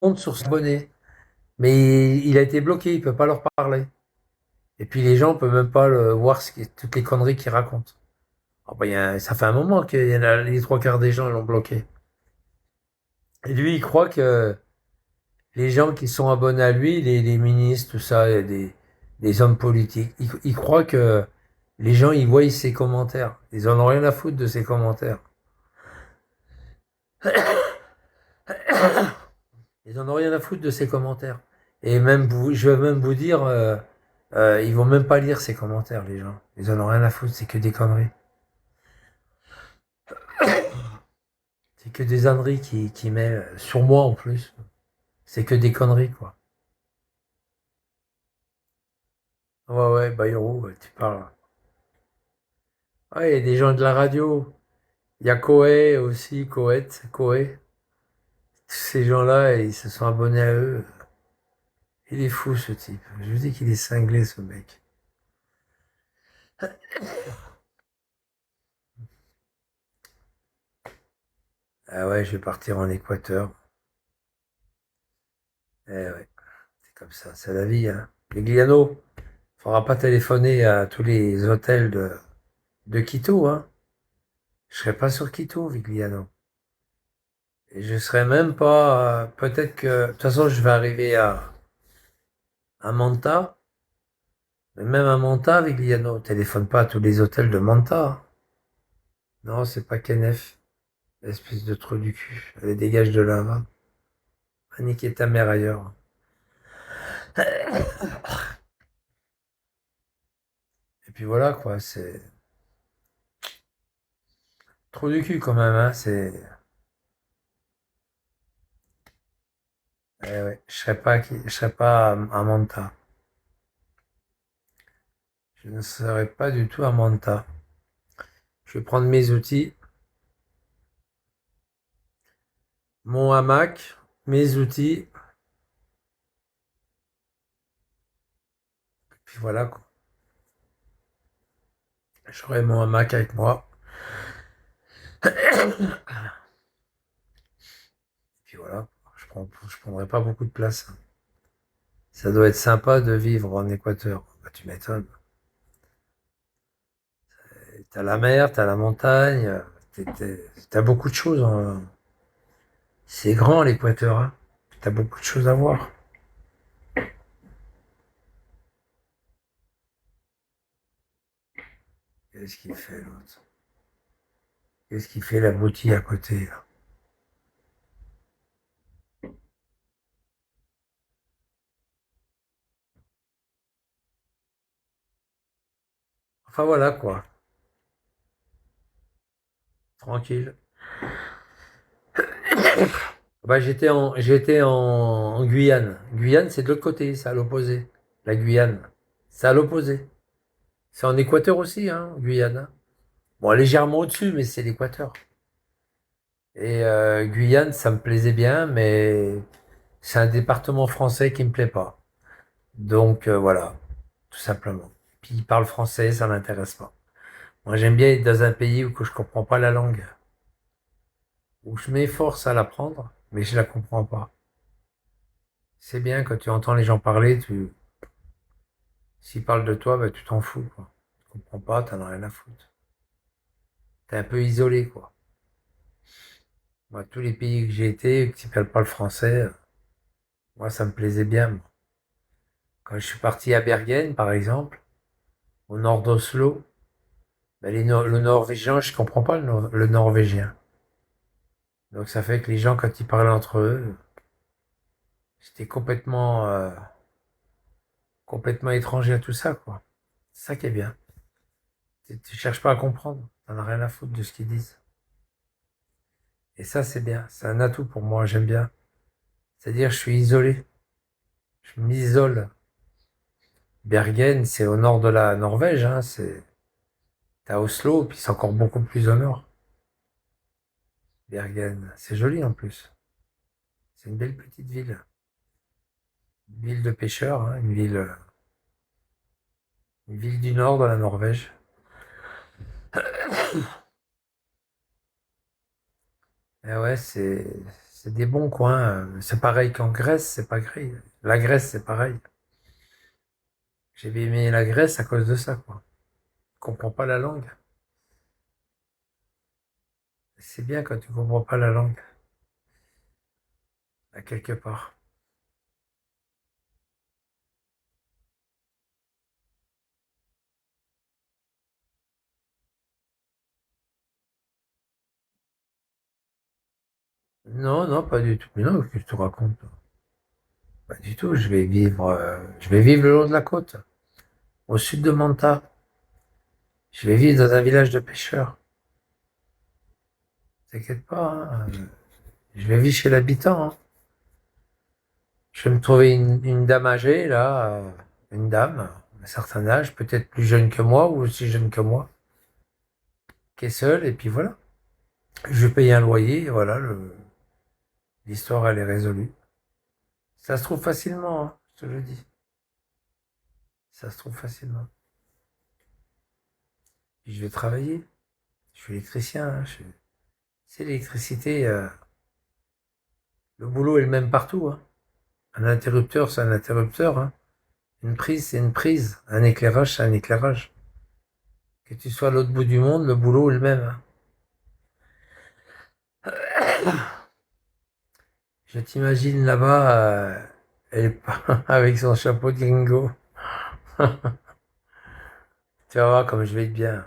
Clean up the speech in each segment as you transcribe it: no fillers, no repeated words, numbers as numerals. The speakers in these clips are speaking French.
compte sur ses abonnés. Mais il a été bloqué, il peut pas leur parler. Et puis les gens peuvent même pas voir toutes les conneries qu'il raconte. Ah bah, ça fait un moment qu'il y en a les trois quarts des gens l'ont bloqué. Et lui, il croit que les gens qui sont abonnés à lui, les ministres, tout ça, et des hommes politiques, il croit que les gens, ils voient ses commentaires. Ils en ont rien à foutre de ses commentaires. Ils en ont rien à foutre de ses commentaires. Et même, je vais même vous dire, ils vont même pas lire ses commentaires, les gens. Ils en ont rien à foutre, c'est que des conneries. C'est que des âneries qui met sur moi en plus. C'est que des conneries, quoi. Ouais, ouais, Bayrou, tu parles. Ouais, il y a des gens de la radio. Il y a Koé aussi, Koé. Tous ces gens-là, ils se sont abonnés à eux. Il est fou, ce type. Je vous dis qu'il est cinglé, ce mec. Ah ouais, je vais partir en Équateur. Eh ouais, c'est comme ça, c'est la vie, hein. Vigliano, faudra pas téléphoner à tous les hôtels de Quito, hein. Je serai pas sur Quito, Vigliano. Et je serai même pas, peut-être que, de toute façon, je vais arriver à Manta. Mais même à Manta, Vigliano, téléphone pas à tous les hôtels de Manta. Non, c'est pas Kenef. Espèce de trou du cul. Allez, dégage de là, va. Va niquer ta mère ailleurs. Et puis voilà, quoi, c'est trou du cul quand même, hein, c'est, ouais, je serais pas à Manta. Je ne serai pas du tout à Manta. Je vais prendre mes outils, mon hamac, mes outils, puis voilà, quoi. J'aurai mon hamac avec moi. Puis voilà, je prendrai pas beaucoup de place. Ça doit être sympa de vivre en Équateur. Bah, tu m'étonnes. T'as la mer, t'as la montagne, t'as beaucoup de choses, hein. C'est grand l'Équateur, hein. T'as beaucoup de choses à voir. Qu'est-ce qu'il fait l'autre? Qu'est-ce qu'il fait l'abruti à côté là? Enfin voilà quoi, tranquille. Bah, en Guyane. Guyane, c'est de l'autre côté, c'est à l'opposé. La Guyane, c'est à l'opposé. C'est en Équateur aussi, hein, Guyane, hein. Bon, légèrement au-dessus, mais c'est l'Équateur. Et Guyane, ça me plaisait bien, mais c'est un département français qui me plaît pas. Donc voilà, tout simplement. Puis ils parlent français, ça m'intéresse pas. Moi, j'aime bien être dans un pays où que je comprends pas la langue, où je m'efforce à l'apprendre, mais je la comprends pas. C'est bien quand tu entends les gens parler, s'ils parlent de toi, bah, tu t'en fous, quoi. Tu comprends pas, t'en as rien à foutre. T'es un peu isolé, quoi. Moi, tous les pays que j'ai été, qui parlent pas le français, moi, ça me plaisait bien, moi. Quand je suis parti à Bergen, par exemple, au nord d'Oslo, ben, le norvégien, je comprends pas le norvégien. Donc ça fait que les gens, quand ils parlaient entre eux, c'était complètement étranger à tout ça, quoi. C'est ça qui est bien. Tu cherches pas à comprendre. T'en as rien à foutre de ce qu'ils disent. Et ça, c'est bien. C'est un atout pour moi. J'aime bien. C'est-à-dire, je suis isolé. Je m'isole. Bergen, c'est au nord de la Norvège, hein. T'as Oslo, puis c'est encore beaucoup plus au nord. Bergen. C'est joli en plus. C'est une belle petite ville. Une ville de pêcheurs, hein. Une ville du nord de la Norvège. Et ouais, C'est des bons coins. C'est pareil qu'en Grèce, c'est pas grave. La Grèce, c'est pareil. J'ai aimé la Grèce à cause de ça, quoi. Je comprends pas la langue. C'est bien quand tu comprends pas la langue, à quelque part. Non, non, pas du tout. Mais non, qu'est-ce que je te raconte? Pas du tout. Je vais vivre le long de la côte, au sud de Manta. Je vais vivre dans un village de pêcheurs. T'inquiète pas, hein. Je vais vivre chez l'habitant, hein. Je vais me trouver une dame âgée, là, une dame, d'un certain âge, peut-être plus jeune que moi ou aussi jeune que moi, qui est seule, et puis voilà. Je vais payer un loyer, et voilà, l'histoire, elle est résolue. Ça se trouve facilement, hein, je te le dis. Ça se trouve facilement. Puis je vais travailler. Je suis électricien, hein, c'est l'électricité, le boulot est le même partout, hein. Un interrupteur, c'est un interrupteur, hein. Une prise, c'est une prise. Un éclairage, c'est un éclairage. Que tu sois à l'autre bout du monde, le boulot est le même, hein. Je t'imagine là-bas, elle avec son chapeau de gringo. Tu vas voir comme je vais être bien.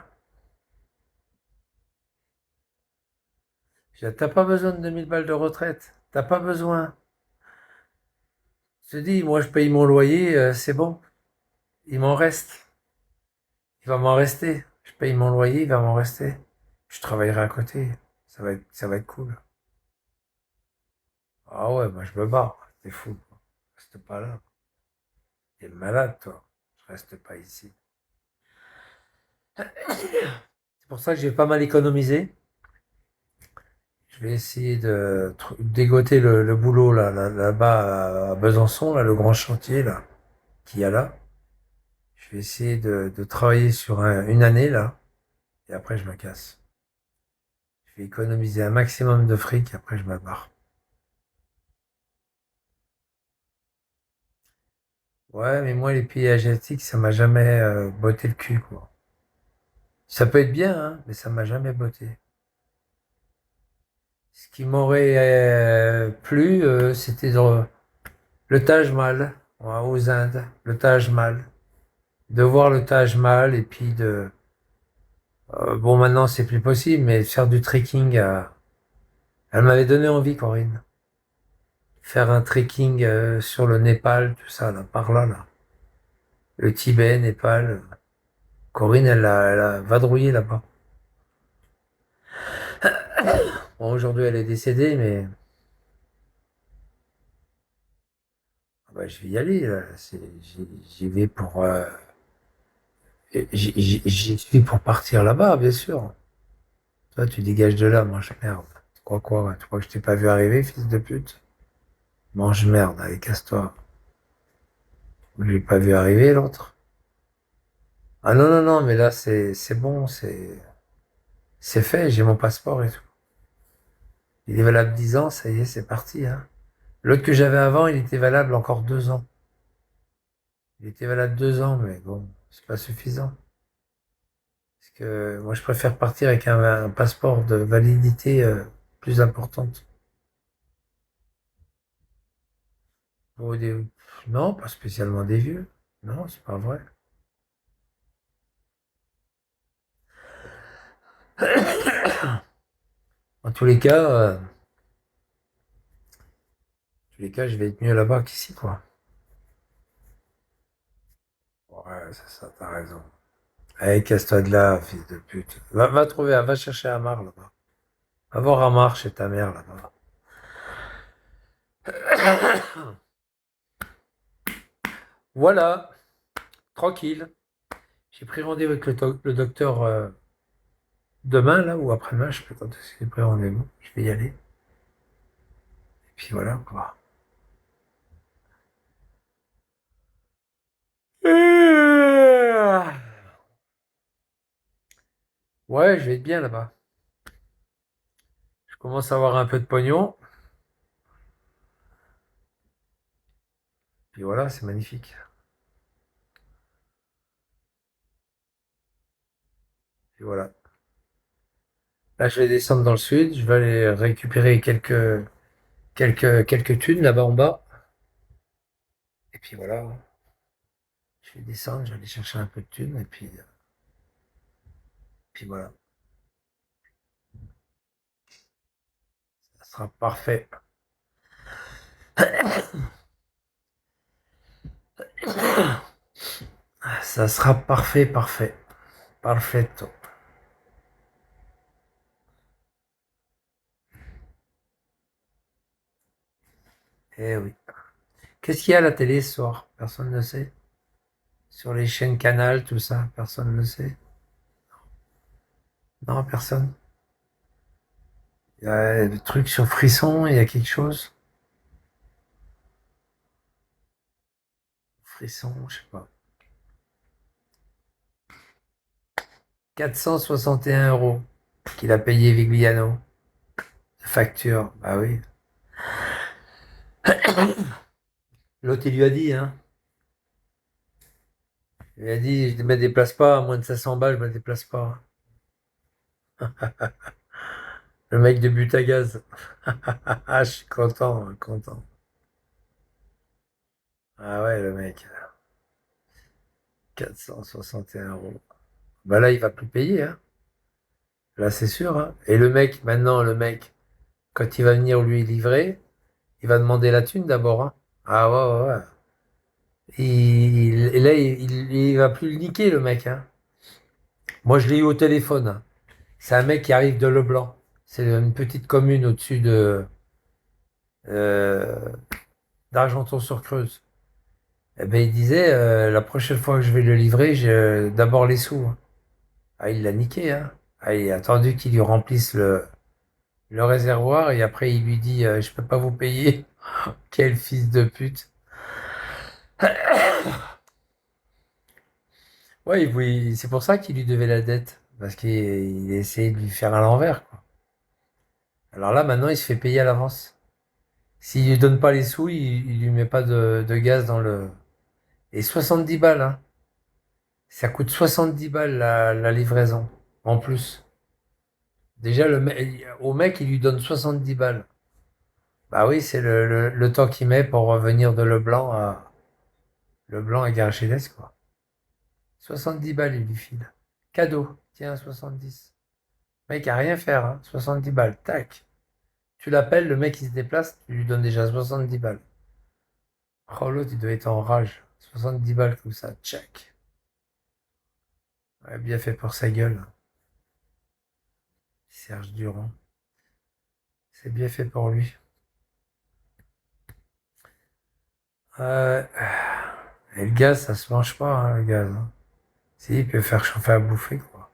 T'as pas besoin de 2000 balles de retraite. T'as pas besoin. Je te dis, moi je paye mon loyer, c'est bon. Il m'en reste. Il va m'en rester. Je paye mon loyer, il va m'en rester. Je travaillerai à côté. Ça va être cool. Ah ouais, moi je me barre. T'es fou. Reste pas là. T'es malade, toi. Je reste pas ici. C'est pour ça que j'ai pas mal économisé. Je vais essayer de dégoter le boulot là-bas à Besançon, là, le grand chantier là, qu'il y a là. Je vais essayer de travailler sur une année là, et après je me casse. Je vais économiser un maximum de fric, et après je me barre. Ouais, mais moi les pays asiatiques, ça m'a jamais botté le cul, quoi. Ça peut être bien, hein, mais ça m'a jamais botté. Ce qui m'aurait plu, c'était dans le Taj Mahal, ouais, aux Indes, le Taj Mahal. De voir le Taj Mahal et puis bon, maintenant c'est plus possible, mais faire du trekking, elle m'avait donné envie, Corinne. Faire un trekking sur le Népal, tout ça, là, par là, là. Le Tibet, Népal. Corinne, elle a vadrouillé là-bas. Bon, aujourd'hui, elle est décédée, mais ah bah, je vais y aller, là. J'y vais pour, j'y suis pour partir là-bas, bien sûr. Toi, tu dégages de là, mange merde. Tu crois quoi, ouais? Tu crois que je t'ai pas vu arriver, fils de pute? Mange merde, allez, casse-toi. Je l'ai pas vu arriver, l'autre. Ah non, non, non, mais là, c'est bon, c'est fait, j'ai mon passeport et tout. Il est valable 10 ans, ça y est, c'est parti, hein. L'autre que j'avais avant, il était valable encore 2 ans. Il était valable 2 ans, mais bon, c'est pas suffisant. Parce que moi, je préfère partir avec un passeport de validité plus importante. Pour non, pas spécialement des vieux. Non, c'est pas vrai. En tous les cas, je vais être mieux là-bas qu'ici, quoi. Ouais, c'est ça, t'as raison. Allez, casse-toi de là, fils de pute. Va chercher Amar là-bas. Va voir Amar chez ta mère là-bas. Voilà, tranquille. J'ai pris rendez-vous avec le docteur demain là ou après-demain, je sais pas quand est-ce que j'ai pris rendez-vous. Je vais y aller. Et puis voilà quoi. Ouais, je vais être bien là-bas. Je commence à avoir un peu de pognon. Puis voilà, c'est magnifique. Puis voilà. Là, je vais descendre dans le sud, je vais aller récupérer quelques thunes là-bas en bas. Et puis voilà, je vais descendre, je vais aller chercher un peu de thunes, et puis voilà, ça sera parfait. Ça sera parfait, parfait. Perfetto. Eh oui. Qu'est-ce qu'il y a à la télé ce soir? Personne ne sait. Sur les chaînes Canal, tout ça, personne ne sait. Non, personne. Il y a des trucs sur Frisson, il y a quelque chose. Frisson, je sais pas. 461 € qu'il a payé Vigliano de facture. Bah oui. L'autre, il lui a dit, hein. Il lui a dit, je ne me déplace pas, à moins de 500 balles, je me déplace pas. Le mec de but à gaz. Ah, je suis content, content. Ah ouais, le mec. 461 €. Bah là, il va plus payer, hein. Là, c'est sûr, hein. Et le mec, maintenant, le mec, quand il va venir lui livrer, il va demander la thune d'abord, hein. Ah ouais, ouais, ouais. Et là, il va plus le niquer, le mec, hein. Moi, je l'ai eu au téléphone, hein. C'est un mec qui arrive de Leblanc. C'est une petite commune au-dessus euh, d'Argenton-sur-Creuse. Eh ben, il disait, la prochaine fois que je vais le livrer, j'ai d'abord les sous, hein. Ah, il l'a niqué, hein. Ah, il a attendu qu'il lui remplisse le réservoir et après il lui dit, je peux pas vous payer. Quel fils de pute. Ouais, c'est pour ça qu'il lui devait la dette. Parce qu'il essayait de lui faire à l'envers, quoi. Alors là, maintenant, il se fait payer à l'avance. S'il lui donne pas les sous, il lui met pas de gaz dans le... Et 70 balles, hein. Ça coûte 70 balles la livraison. En plus. Déjà, au mec, il lui donne 70 balles. Bah oui, c'est le temps qu'il met pour revenir de Leblanc à Garchides, quoi. 70 balles, il lui file. Cadeau. Tiens, 70. Le mec a rien à faire, hein. 70 balles. Tac. Tu l'appelles, le mec il se déplace, tu lui donnes déjà 70 balles. Oh, l'autre, il doit être en rage. 70 balles comme ça. Tchac. Ouais, bien fait pour sa gueule. Serge Durand. C'est bien fait pour lui. Euh, Et le gaz, ça se mange pas, hein, le gaz, hein. Si, il peut faire chauffer à bouffer, quoi.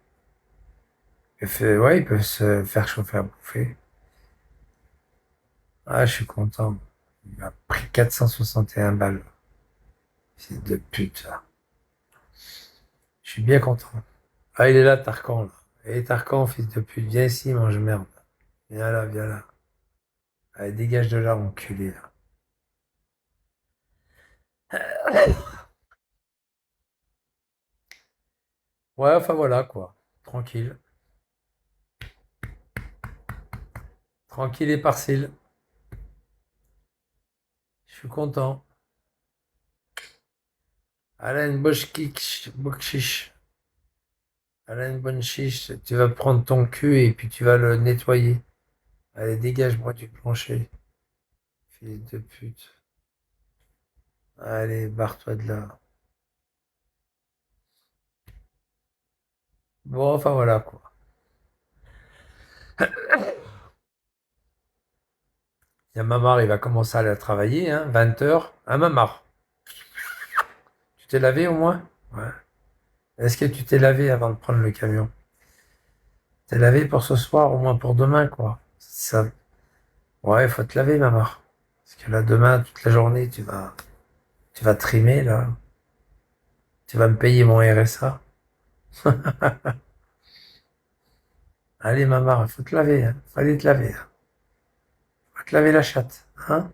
Ouais, il peut se faire chauffer à bouffer. Ah, je suis content. Il m'a pris 461 balles. Fils de pute, ça. Je suis bien content. Ah, il est là, Tarkan, là. Et Tarkan, fils de pute, viens ici, mange merde. Viens là, viens là. Allez, dégage de là, enculé, là. Ouais, enfin voilà, quoi. Tranquille. Tranquille et partiel. Je suis content. Alain Bokshish. Alain Bonchiche, tu vas prendre ton cul et puis tu vas le nettoyer. Allez, dégage-moi du plancher. Fils de pute. Allez, barre-toi de là. Bon, enfin voilà, quoi. Il y a Mamar, il va commencer à aller travailler, hein, 20 h. Hein, Mamar? Tu t'es lavé au moins? Ouais. Est-ce que tu t'es lavé avant de prendre le camion? T'es lavé pour ce soir, au moins pour demain, quoi. Ça... Ouais, il faut te laver, Mamar. Parce que là, demain, toute la journée, tu vas trimer, là. Tu vas me payer mon RSA. Allez, Mamar, il faut te laver, hein. Faut aller te laver, hein. Faut te laver la chatte, hein?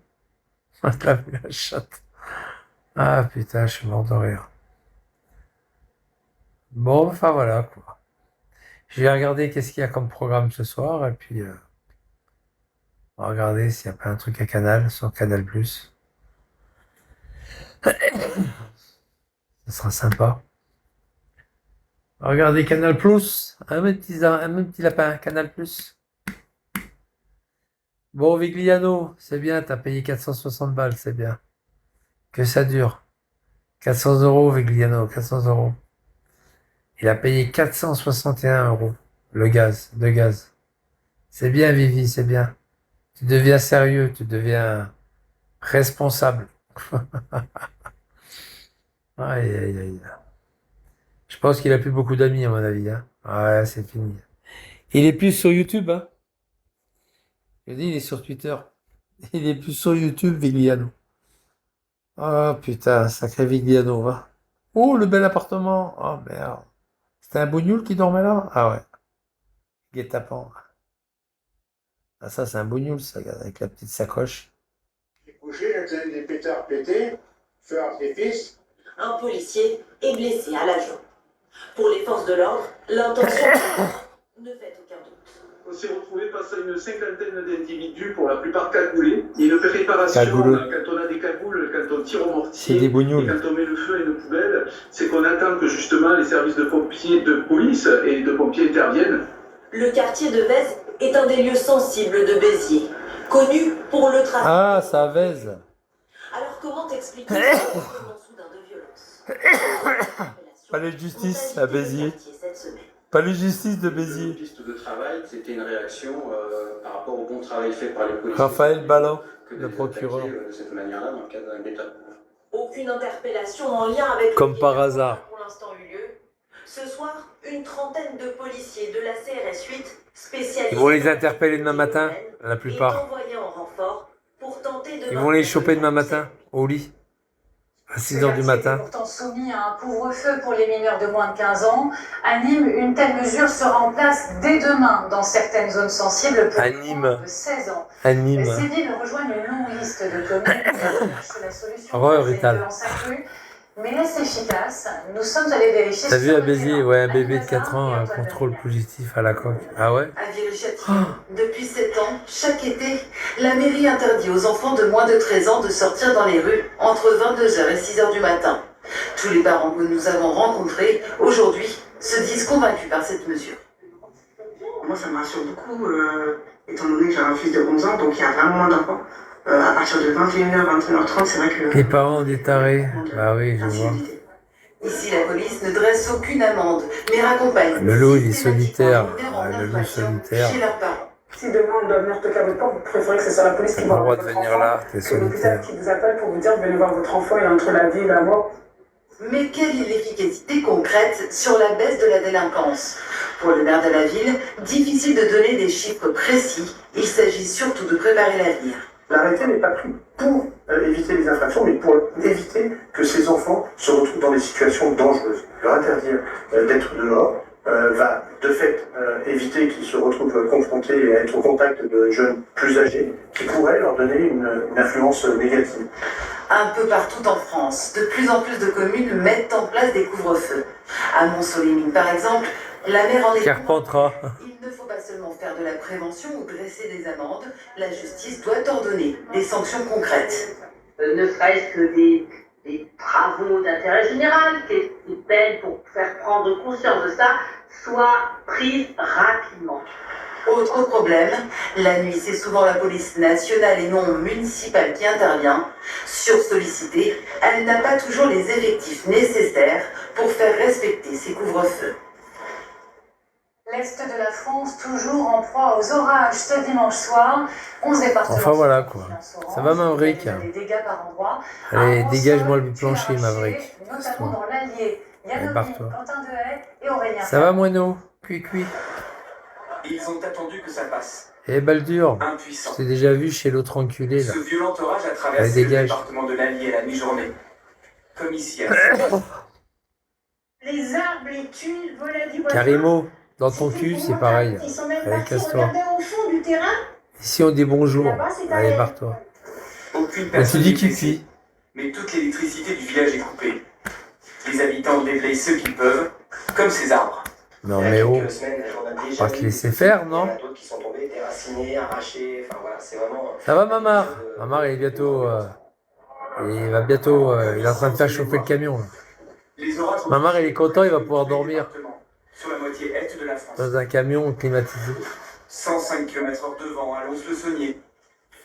Faut te laver la chatte. Ah putain, je suis mort de rire. Bon, enfin voilà quoi. Je vais regarder qu'est-ce qu'il y a comme programme ce soir et puis on va regarder s'il n'y a pas un truc à Canal, sur Canal+. Ce sera sympa. Regardez Canal+, un petit lapin, Canal+. Bon, Vigliano, c'est bien, t'as payé 460 balles, c'est bien. Que ça dure. 400 euros, Vigliano, 400 euros. Il a payé 461 euros, le gaz, de gaz. C'est bien, Vivi, c'est bien. Tu deviens sérieux, tu deviens responsable. Aïe, aïe, aïe. Je pense qu'il a plus beaucoup d'amis, à mon avis, hein. Ouais, c'est fini. Il est plus sur YouTube, hein. Je dis, il est sur Twitter. Il est plus sur YouTube, Vigliano. Oh putain, sacré Vigliano, va. Oh, le bel appartement. Oh merde. C'était un bougnoul qui dormait là? Ah ouais. Guet-apens. Ah ça, c'est un bougnoul, ça, regarde, avec la petite sacoche. Couché, avec des pétards pétés, feu artifice. Un policier est blessé à la jambe. Pour les forces de l'ordre, l'intention ne fait aucun doute. On s'est retrouvé face à une cinquantaine d'individus, pour la plupart cagoulés. Il y a une préparation Cagouleux. quand on a des cagoules, quand on tire au mortier, C'est des et bougnoules. quand on met le feu à une poubelle, c'est qu'on attend que justement les services de pompiers, de police et de pompiers interviennent. Le quartier de Vèze est un des lieux sensibles de Béziers, connu pour le trafic. Ah, ça Vèze. Alors comment expliquer ce comportement soudain de violence? Palais de justice à Béziers. Cette semaine. Palais de justice de Une Béziers. piste de travail, c'était une réaction par rapport au bon travail fait par les policiers. Raphaël Ballon, que de le les procureur. attaquer, de cette manière-là, dans le cadre d'un guet-apens. Aucune interpellation en lien avec Comme le par guet-apens hasard. n'a pour l'instant eu lieu. Ce soir, une trentaine de policiers de la CRS 8 spécialisés. Ils vont les interpeller demain matin, la est plupart. envoyé en renfort pour tenter de Ils vont les maintenir choper le demain procès. matin, au lit, à 6 Ce heures du quartier matin. est pourtant soumis à un couvre-feu pour les mineurs de moins de 15 ans. À Nîmes, une telle mesure sera en place dès demain dans certaines zones sensibles pour À les Nîmes. moins de 16 ans. À Nîmes. Ces villes rejoignent une longue liste de communes qui cherchent la solution Ouais, à cette Rital. violence accrue. Mais est-ce efficace? Nous sommes allés vérifier. T'as vu sur à le Béziers, terrain. ouais, un Annie bébé de Bazin 4 ans, et un Antoine contrôle Daniel. positif à la coque. Ah ouais? À Viry-le-Châtillon, depuis 7 ans, chaque été, la mairie interdit aux enfants de moins de 13 ans de sortir dans les rues entre 22h et 6h du matin. Tous les parents que nous avons rencontrés aujourd'hui se disent convaincus par cette mesure. Moi, ça me rassure beaucoup, étant donné que j'ai un fils de 11 ans, donc il y a vraiment moins d'enfants. À partir de 21h, 21h30, c'est vrai que... Les parents des tarés. Bah oui, je vois. Ici, la police ne dresse aucune amende, mais raccompagne Le loup, il est systématiquement solitaire. les mineurs en Ouais, le loup infraction solitaire. chez leurs parents. Si demain on doit venir toquer à votre porte, vous préférez que ce soit la police T'as qui pas va le droit de votre venir enfant, là, t'es que l'hôpital solitaire. qui vous appelle pour vous dire venez voir votre enfant, il est entre la vie et la mort. Mais quelle est l'efficacité concrète sur la baisse de la délinquance? Pour le maire de la ville, difficile de donner des chiffres précis. Il s'agit surtout de préparer l'avenir. L'arrêté n'est pas pris pour éviter les infractions, mais pour éviter que ces enfants se retrouvent dans des situations dangereuses. Leur interdire d'être dehors va de fait éviter qu'ils se retrouvent confrontés à être au contact de jeunes plus âgés qui pourraient leur donner une influence négative. Un peu partout en France, de plus en plus de communes mettent en place des couvre-feux. À Mont-Solémine, par exemple, la maire en est Carpentras. Il ne faut pas seulement faire de la prévention ou dresser des amendes, la justice doit ordonner des sanctions concrètes. Ne serait-ce que des travaux d'intérêt général, des peines pour faire prendre conscience de ça, soient prises rapidement. Autre problème, la nuit c'est souvent la police nationale et non municipale qui intervient. Sursollicitée, elle n'a pas toujours les effectifs nécessaires pour faire respecter ces couvre-feux. L'Est de la France, toujours en proie aux orages ce dimanche soir. 11 départements. Enfin voilà quoi. Ça va, Maverick? Des dégâts par endroits. Allez, Un dégage-moi gros le sol, plancher, puis Maverick. arraché, notamment Casse-toi. dans l'Allier. Allez, Yannovi, barre-toi. Quentin Dehaye et Aurélien. Ça va, Moineau? Cuit. Ils ont attendu que ça passe. Eh, Baldur. Impuissants. Je t'ai déjà vu chez l'autre enculé là. Ce violent orage a Allez, traversé le dégage. département de l'Allier à la mi-journée. Comme ici à Les arbres, les tuiles, voilà du voisin. Carimo, dans ton cul, c'est pareil. Ils sont même Allez, partis casse-toi. regarder au fond du terrain. Ici, on dit bonjour. Là-bas, c'est Allez, pareil. barre-toi. aucune Et tu personne dis n'est blessée. Kiki. Mais toute l'électricité du village est coupée. Les habitants déblayent ceux qu'ils peuvent, comme ces arbres. Non mais oh, Quelques semaines, on a déjà pas te laisser faire, il y en non? a d'autres qui sont tombés, déracinés, arrachés. Enfin voilà, c'est vraiment. Ça va, Mamar? Mamar, il est bientôt... il va bientôt... il est en train de faire chauffer le camion, là. Les orages ont Mamar, il est content, il va touché pouvoir tous les dormir départements, sur la moitié est de la France. dans un camion climatisé. 105 km/h de vent à Lons-le-Saunier.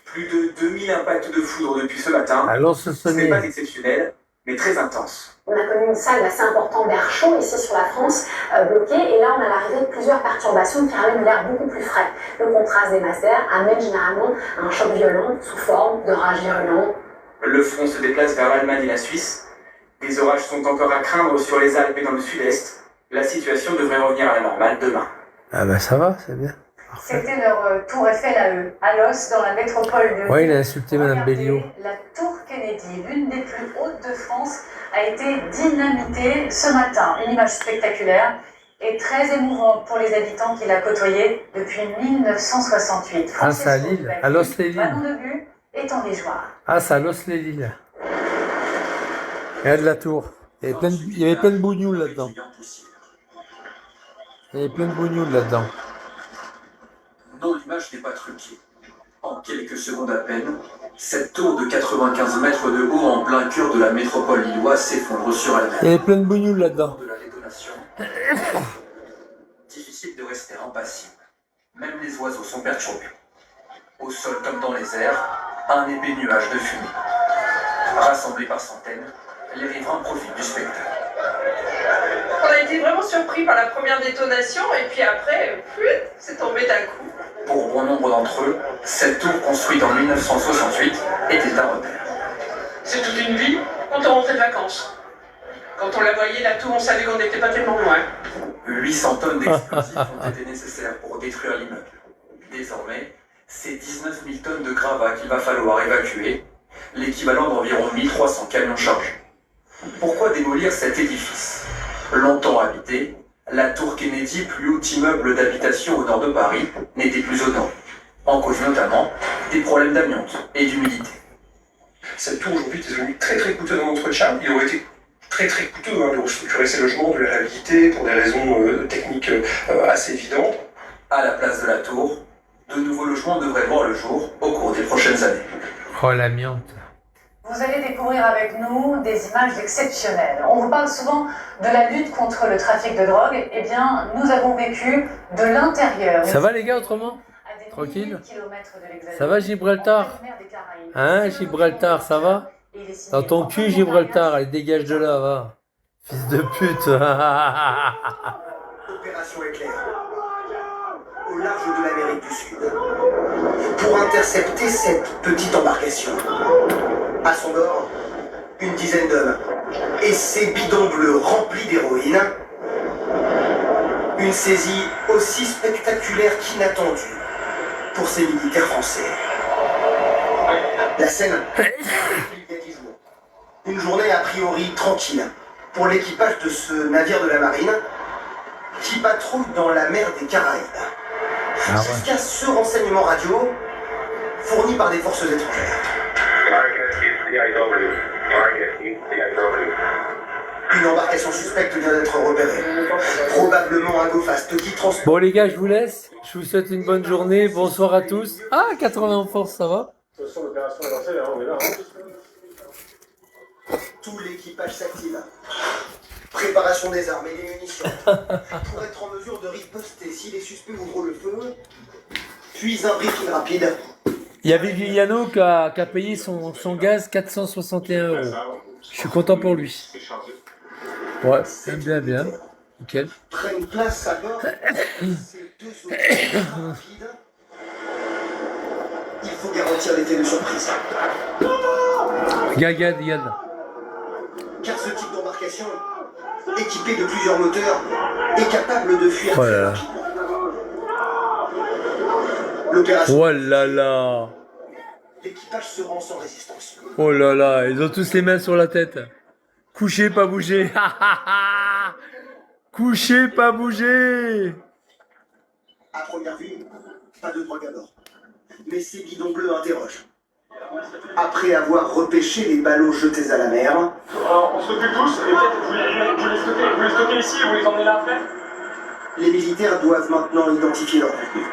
Plus de 2000 impacts de foudre depuis ce matin. Alors, ce Ce n'est sonnier. pas exceptionnel, mais très intense. On a connu une salle assez importante d'air chaud ici sur la France, bloquée, et là on a l'arrivée de plusieurs perturbations qui ramènent l'air beaucoup plus frais. Le contraste des masses d'air amène généralement un choc violent sous forme d'orage virulent. Le front se déplace vers l'Allemagne et la Suisse. Des orages sont encore à craindre sur les Alpes et dans le sud-est. La situation devrait revenir à la normale demain. Ah bah ça va, c'est bien. C'était leur tour Eiffel à eux, à Los, dans la métropole de Ouais, il a Lyon. insulté Madame Regardez, Béliot. la tour Kennedy, l'une des plus hautes de France, a été dynamitée ce matin. Une image spectaculaire et très émouvante pour les habitants qui la côtoyaient depuis 1968. Ah, c'est à Lille, à Los-les-Lilles. Manon Debu est en Ligeoire. Ah, c'est à Los-les-Lilles. Regarde la tour. Il y avait plein de bougnoules là-dedans. Il y avait plein de bougnoules là-dedans. Non, l'image n'est pas truquée. En quelques secondes à peine, cette tour de 95 mètres de haut en plein cœur de la métropole lilloise s'effondre sur Il y elle-même. avait plein de bougnoules là-dedans. De la détonation. Difficile de rester impassible. Même les oiseaux sont perturbés. Au sol comme dans les airs, un épais nuage de fumée. Rassemblés par centaines, les riverains profitent du spectacle. On a été vraiment surpris par la première détonation et puis après, c'est tombé d'un coup. Pour bon nombre d'entre eux, cette tour construite en 1968 était un repère. C'est toute une vie quand on rentrait de vacances. Quand on la voyait, la tour, on savait qu'on n'était pas tellement loin. 800 tonnes d'explosifs ont été nécessaires pour détruire l'immeuble. Désormais, c'est 19 000 tonnes de gravats qu'il va falloir évacuer, l'équivalent d'environ 1300 camions chargés. Pourquoi démolir cet édifice? Longtemps habité, la tour Kennedy, plus haut immeuble d'habitation au nord de Paris, n'était plus aux normes. En cause notamment des problèmes d'amiante et d'humidité. Cette tour aujourd'hui est devenue très très coûteuse en entretien. Il aurait été très très coûteux de restructurer ces logements, de les réhabiliter pour des raisons techniques assez évidentes. À la place de la tour, de nouveaux logements devraient voir le jour au cours des prochaines années. Oh, l'amiante. Vous allez découvrir avec nous des images exceptionnelles. On vous parle souvent de la lutte contre le trafic de drogue. Eh bien, nous avons vécu de l'intérieur. Ça va les gars autrement? Tranquille? Ça va Gibraltar? Hein Gibraltar, ça va? Dans ton cul Gibraltar, allez dégage de là, va. Fils de pute. Opération Éclair, au large de l'Amérique du Sud, pour intercepter cette petite embarcation. À son bord, une dizaine d'hommes et ces bidons bleus remplis d'héroïne. Une saisie aussi spectaculaire qu'inattendue pour ces militaires français. La scène, il y a 10 jours. Une journée a priori tranquille pour l'équipage de ce navire de la marine qui patrouille dans la mer des Caraïbes. Jusqu'à ce renseignement radio fourni par des forces étrangères. Une embarcation suspecte vient d'être repérée. Probablement un go-fast qui transporte. Bon les gars, je vous laisse. Je vous souhaite une bonne journée. Bonsoir à tous. Ah, 80 en force, ça va? De toute façon, l'opération est lancée, on est là. Tout l'équipage s'active. Préparation des armes et des munitions. Pour être en mesure de riposter si les suspects ouvrent le feu. Puis un briefing rapide. Il y a Viviano qui a payé son gaz 461 €. Je suis content pour lui. Ouais, bien. Nickel. Prennent place à bord. Ces deux opérations rapides. Il faut garantir l'effet de surprise. Regarde. Car ce type d'embarcation, équipé de plusieurs moteurs, est capable de fuir Oh là là. rapidement. L'opération. Oh là là. L'équipage se rend sans résistance. Oh là là, ils ont tous les mains sur la tête. Couché, pas bouger. Couché, pas bouger. À première vue, pas de drogue à bord. Mais ces bidons bleus interrogent. après avoir repêché les ballots jetés à la mer. Alors, on se recule tous, et peut-être vous les stockez ici et vous les emmenez là après. Les militaires doivent maintenant identifier leur contenu.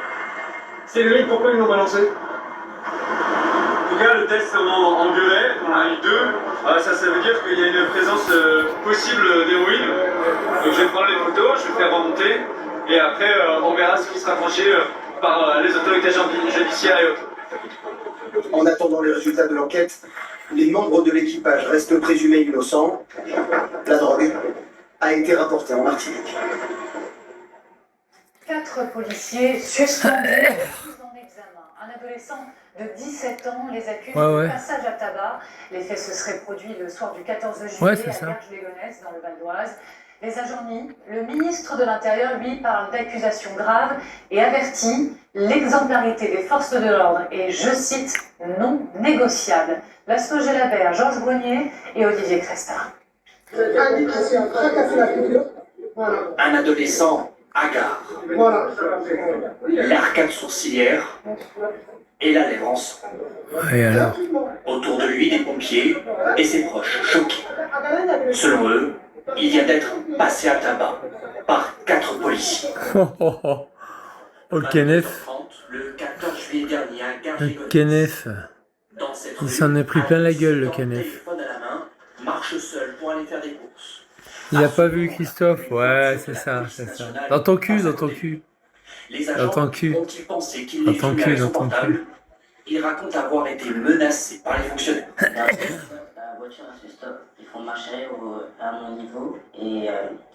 Cédric, pourquoi ils l'ont balancé? En tout cas, le test en violet, on a eu 2. Ça veut dire qu'il y a une présence possible d'héroïne. Donc je vais prendre les photos, je vais faire remonter, et après on verra ce qui sera franchi par les autorités judiciaires et autres. En attendant les résultats de l'enquête, les membres de l'équipage restent présumés innocents. La drogue a été rapportée en Martinique. 4 policiers suspendus en examen. Un adolescent de 17 ans les accuse de passage à tabac. Les faits se seraient produits le soir du 14 juillet à Garges-les-Gonesse, dans le Val d'Oise. Les agents nient. Le ministre de l'Intérieur, lui, parle d'accusations graves et avertit l'exemplarité des forces de l'ordre est, je cite, non négociable. Laszlo Gelabert, Georges Brunier et Olivier Cresta. Un adolescent hagard, l'arcade sourcilière et la lèvre en sang. Et alors? Autour de lui, des pompiers et ses proches choqués. Selon eux, il vient d'être passé à tabac par 4 policiers. Oh, Kenneth. Le 14 juillet dernier à Le Garges-les-Gonesse. Kenneth. Il s'en est pris plein la gueule, le Kenneth. Téléphone à la main, marche seul pour aller faire des courses. Il a pas vu Christophe? Ouais, c'est ça, c'est ça. Dans ton cul, dans ton cul. Les agents Dans ton cul. ont-ils pensé qu'il Dans les ton filmait cul, avec dans son ton portable? cul. Il raconte avoir été menacé par les fonctionnaires. La voiture a fait stop, ils font marche arrière à mon niveau et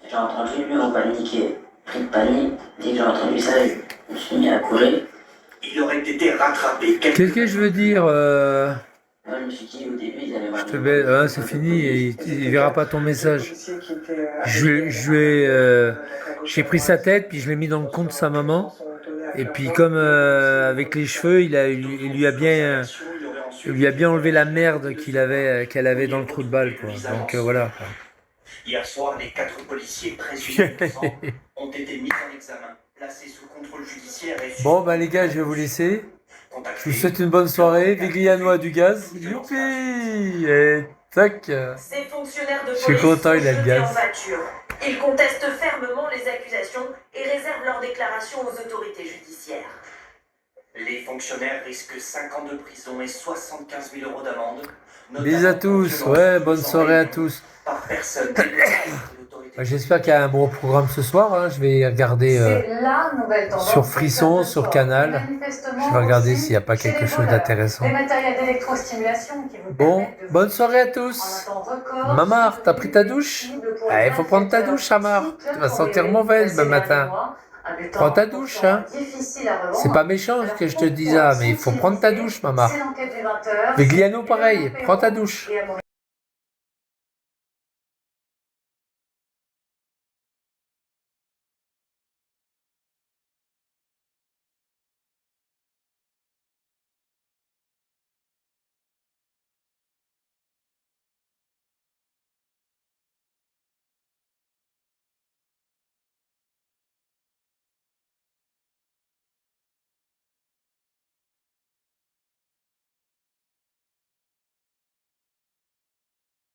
j'ai entendu, lui on paniquait, pris de panique, dès que j'ai entendu ça, je me suis mis à courir. Il aurait été rattrapé. Qu'est-ce que je veux dire Moi je me suis dit au début ils allaient voir. C'est fini, et il verra pas ton message. J'ai pris sa tête, puis je l'ai mis dans le compte de sa maman. Et puis comme avec les cheveux, il lui a bien enlevé la merde qu'elle avait dans le trou de balle, quoi. Donc voilà. Quoi. Hier soir, les 4 policiers présumés innocents ont été mis en examen, placés sous contrôle judiciaire et... Bon, bah les gars, je vais vous laisser. Je vous souhaite une bonne soirée. Vigliano a du gaz. Youpi! Et tac. Ces fonctionnaires de Je suis police content, il a sont le jetés gaz. en pâture. Ils contestent fermement les accusations et réservent leur déclaration aux autorités judiciaires. Les fonctionnaires risquent 5 ans de prison et 75 000 € d'amende. Bisous à tous. Ouais, bonne soirée à tous. Par personne. J'espère qu'il y a un bon programme ce soir. Hein. Je vais regarder sur Frisson, sur Canal. Je vais regarder s'il n'y a pas quelque chose d'intéressant. Des matériels d'électrostimulation qui vous Bon, bonne soirée à tous. Mamar, t'as pris ta douche? Il faut prendre ta douche, Amar. Tu vas sentir mauvaise demain matin. Prends ta douche, hein. C'est pas méchant que je te dis ça, mais il faut prendre ta douche, Mamar. Vigliano, pareil, prends ta douche.